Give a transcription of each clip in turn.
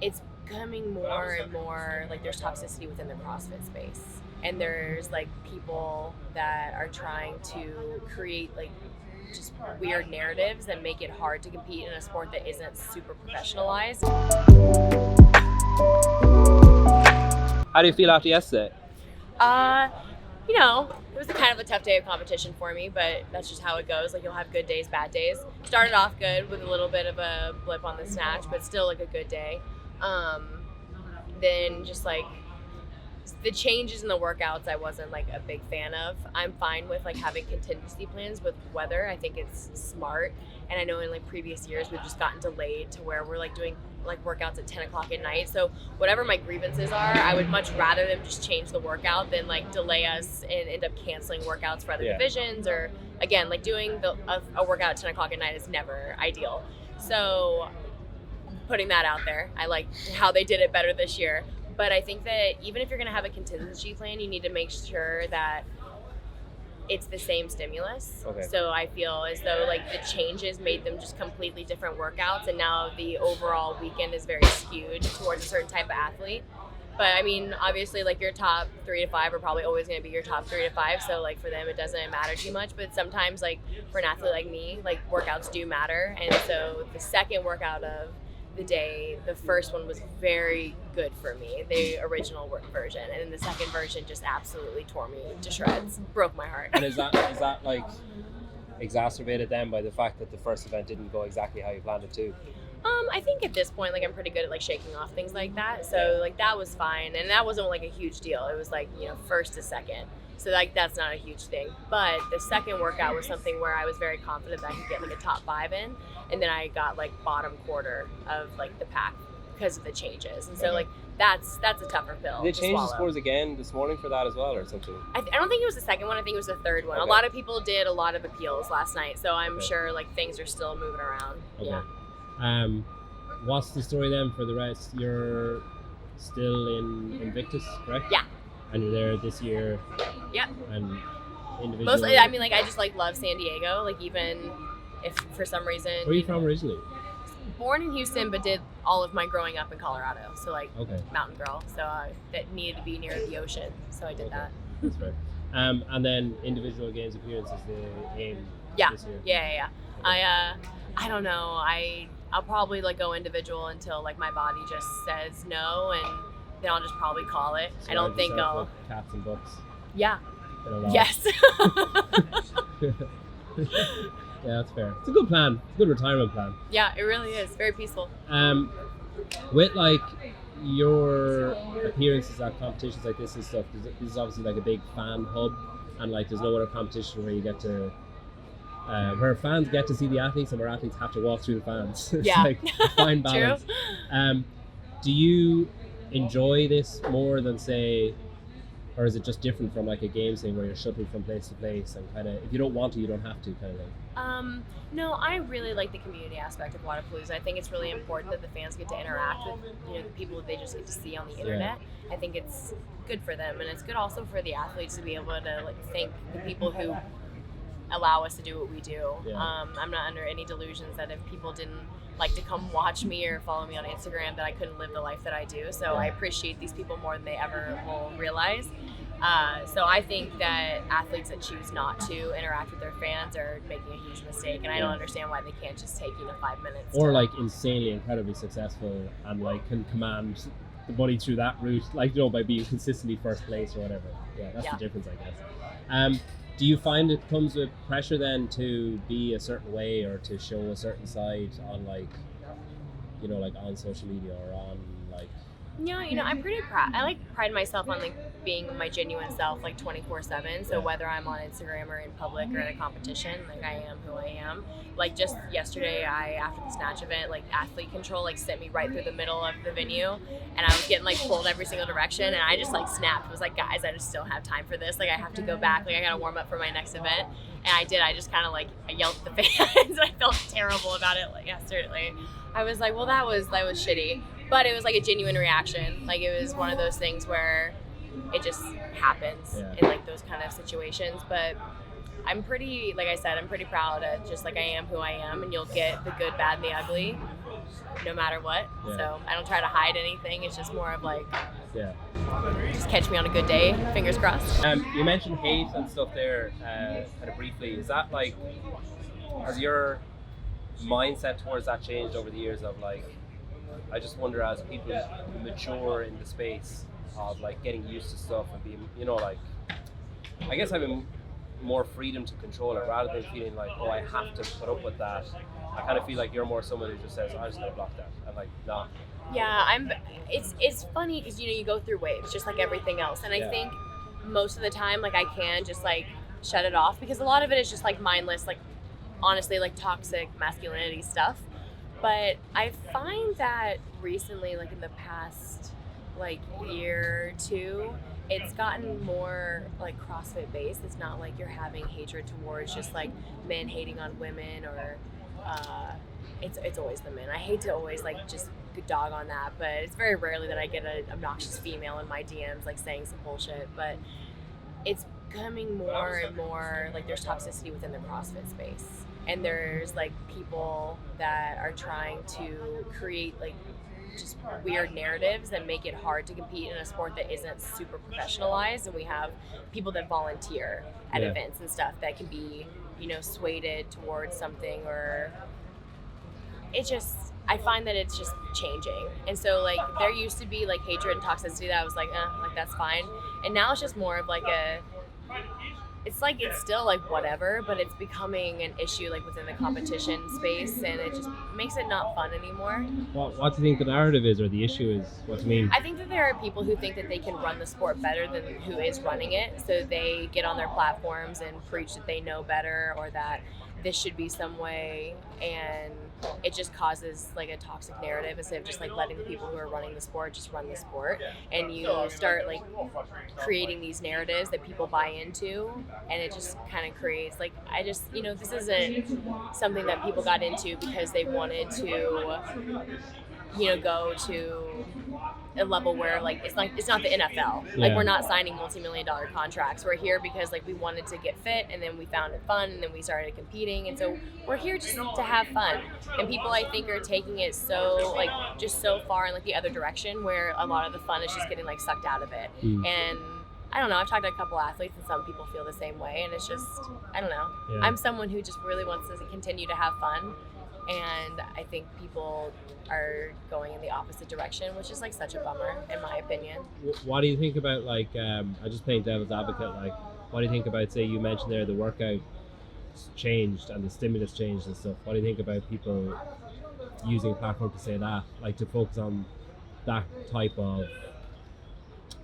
it's becoming more and more like there's toxicity within the CrossFit space, and there's like people that are trying to create like just weird narratives that make it hard to compete in a sport that isn't super professionalized. How do you feel after yesterday? You know, it was kind of a tough day of competition for me, but that's just how it goes. Like, you'll have good days, bad days. Started off good with a little bit of a blip on the snatch, but still like a good day. Then just like the changes in the workouts I wasn't like a big fan of. I'm fine with like having contingency plans with weather. I think it's smart. And I know in like previous years we've just gotten delayed to where we're like doing like workouts at 10 o'clock at night. So whatever my grievances are, I would much rather them just change the workout than like delay us and end up canceling workouts for other divisions. Or again, like doing a workout at 10 o'clock at night is never ideal. So putting that out there, I like how they did it better this year. But I think that even if you're going to have a contingency plan, you need to make sure that it's the same stimulus. Okay. So I feel as though like the changes made them just completely different workouts, and now the overall weekend is very skewed towards a certain type of athlete. But I mean, obviously, like your top 3 to 5 are probably always going to be your top 3 to 5. So like for them, it doesn't matter too much. But sometimes, like for an athlete like me, like workouts do matter. And so the second workout of the day, the first one was very good for me, the original version, and then the second version just absolutely tore me to shreds, broke my heart. And is that like exacerbated then by the fact that the first event didn't go exactly how you planned it to? I think at this point, like I'm pretty good at like shaking off things like that, so like that was fine, and that wasn't like a huge deal. It was like, you know, first to second. So like that's not a huge thing. But the second workout was something where I was very confident that I could get like a top 5 in, and then I got like bottom quarter of like the pack because of the changes. And so like that's a tougher pill. Did they change the scores again this morning for that as well, or something? I don't think it was the second one. I think it was the third one. A lot of people did a lot of appeals last night, so I'm sure like things are still moving around. Yeah. What's the story then for the rest? You're still in Invictus, correct? Yeah. And you're there this year. Yeah. And individual. Mostly, I mean, like I just like love San Diego. Like even if for some reason. Where are you from originally? Born in Houston, but did all of my growing up in Colorado. So like mountain girl. So that needed to be near the ocean. So I did that. That's right. And then individual games appearance is the aim this year. Yeah. I don't know. I'll probably like go individual until like my body just says no, and then I'll just probably call it. I don't think I'll. Cats and books. Yeah. Yes. Yeah, that's fair. It's a good plan. It's a good retirement plan. Yeah, it really is. Very peaceful. With like your appearances at competitions like this and stuff, this is obviously like a big fan hub, and like there's no other competition where you get to where fans get to see the athletes and where athletes have to walk through the fans. It's like a fine balance. True. Do you enjoy this more than say, or is it just different from like a game thing where you're shuttled from place to place and kind of if you don't want to, you don't have to kind of thing? No, I really like the community aspect of Wodapalooza. I think it's really important that the fans get to interact with the people that they just get to see on the internet. I think it's good for them, and it's good also for the athletes to be able to like thank the people who allow us to do what we do. I'm not under any delusions that if people didn't like to come watch me or follow me on Instagram that I couldn't live the life that I do. So I appreciate these people more than they ever will realize. So I think that athletes that choose not to interact with their fans are making a huge mistake, and I don't understand why they can't just take 5 minutes. Or like insanely incredibly successful and like can command the money through that route, like by being consistently first place or whatever. Yeah, that's the difference, I guess. Do you find it comes with pressure then to be a certain way or to show a certain side on like on social media or on like? Yeah, I'm pretty proud. I pride myself on like being my genuine self like 24/7. So whether I'm on Instagram or in public or at a competition, like I am who I am. Like just yesterday, after the snatch event, like athlete control like sent me right through the middle of the venue, and I was getting like pulled every single direction, and I just like snapped. I was like, guys, I just don't have time for this. Like I have to go back. Like I gotta warm up for my next event. And I did. I just kind of like I yelled at the fans. I felt terrible about it. Like yesterday, I was like, well, that was shitty. But it was like a genuine reaction. Like it was one of those things where it just happens in like those kind of situations. But I'm pretty, like I said, I'm pretty proud of just like I am who I am, and you'll get the good, bad, and the ugly. no matter what. Yeah. So I don't try to hide anything. It's just more of like, Yeah. just catch me on a good day, fingers crossed. You mentioned hate and stuff there, kind of briefly. Is that like, has your mindset towards that changed over the years of like, I just wonder as people mature in the space of like getting used to stuff and being, you know, like, I guess having more freedom to control it rather than feeling like, oh, I have to put up with that. I kind of feel like you're more someone who just says, I'm just gonna block that, and like, nah. Yeah, it's funny because, you know, you go through waves just like everything else. And I Yeah. think most of the time, like, I can just like shut it off because a lot of it is just like mindless, like, honestly, like toxic masculinity stuff. But I find that recently, like in the past like year or two, it's gotten more like CrossFit based. It's not like you're having hatred towards just like men hating on women or it's always the men. I hate to always like just dog on that, but it's very rarely that I get an obnoxious female in my DMs like saying some bullshit. But it's becoming more and more like there's toxicity within the CrossFit space, and there's like people that are trying to create like just weird narratives that make it hard to compete in a sport that isn't super professionalized. And we have people that volunteer at Yeah. events and stuff that can be, you know, swayed towards something, or it just, I find that it's just changing. And so like there used to be like hatred and toxicity that I was like that's fine. And now it's just more of like it's like it's still like whatever, but it's becoming an issue like within the competition space, and it just makes it not fun anymore. What do you think the narrative is or the issue is? What do you mean? I think that there are people who think that they can run the sport better than who is running it, so they get on their platforms and preach that they know better or that this should be some way, and it just causes like a toxic narrative instead of just like letting the people who are running the sport just run the sport. And you start like creating these narratives that people buy into, and it just kind of creates like, I just, you know, this isn't something that people got into because they wanted to, you know, go to a level where like it's not the NFL. Like Yeah. we're not signing multi-million-dollar contracts. We're here because like we wanted to get fit, and then we found it fun, and then we started competing, and so we're here just to have fun. And people I think are taking it so like just so far in like the other direction where a lot of the fun is just getting like sucked out of it. And I don't know, I've talked to a couple athletes and some people feel the same way, and it's just, I don't know. Yeah. I'm someone who just really wants to continue to have fun, and I think people are going in the opposite direction, which is like such a bummer in my opinion. What do you think about like, I'm just playing devil's advocate, like, what do you think about, say you mentioned there the workout changed and the stimulus changed and stuff. What do you think about people using a platform to say that, like to focus on that type of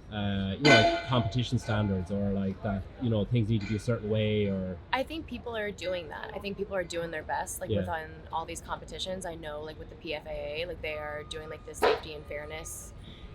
you know, like competition standards, or like that, you know, things need to be a certain way, or I think people are doing that. I think people are doing their best, like Yeah. within all these competitions. I know, like with the PFAA, like they are doing like the safety and fairness,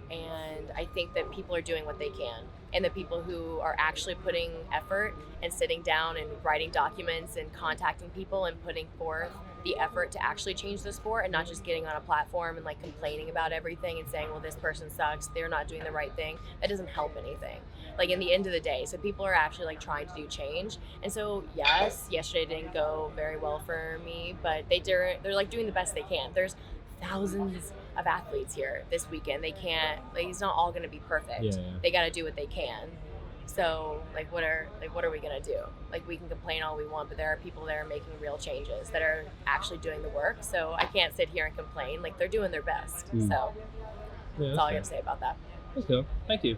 and I think that people are doing what they can, and the people who are actually putting effort and sitting down and writing documents and contacting people and putting forth the effort to actually change the sport, and not just getting on a platform and like complaining about everything and saying, well, this person sucks, they're not doing the right thing. That doesn't help anything, like in the end of the day. So people are actually like trying to do change. And so yes, yesterday didn't go very well for me, but they're like doing the best they can. There's thousands of athletes here this weekend. They can't, like, it's not all going to be perfect. Yeah. They got to do what they can. So like what are we gonna do? Like we can complain all we want, but there are people that are making real changes, that are actually doing the work. So I can't sit here and complain. Like they're doing their best. So yeah, that's all I got to say about that. Let's go. Thank you.